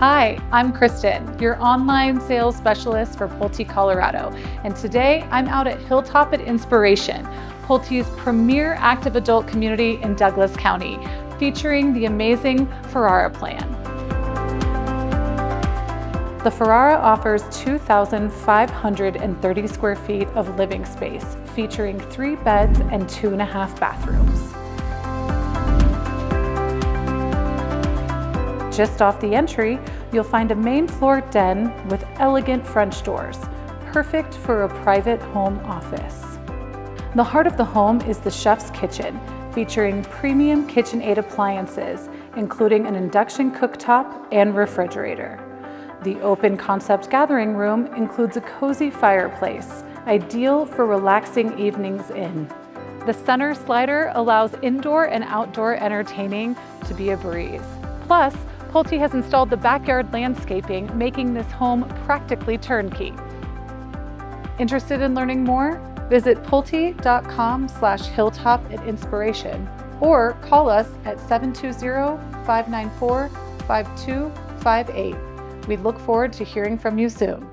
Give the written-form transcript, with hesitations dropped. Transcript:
Hi, I'm Kristen, your online sales specialist for Pulte, Colorado. And today I'm out at Hilltop at Inspiration, Pulte's premier active adult community in Douglas County, featuring the amazing Ferrara plan. The Ferrara offers 2,530 square feet of living space, featuring 3 beds and 2.5 bathrooms. Just off the entry, you'll find a main floor den with elegant French doors, perfect for a private home office. The heart of the home is the chef's kitchen, featuring premium KitchenAid appliances, including an induction cooktop and refrigerator. The open concept gathering room includes a cozy fireplace, ideal for relaxing evenings in. The center slider allows indoor and outdoor entertaining to be a breeze. Plus, Pulte has installed the backyard landscaping, making this home practically turnkey. Interested in learning more? Visit pulte.com/hilltop@inspiration or call us at 720-594-5258. We look forward to hearing from you soon.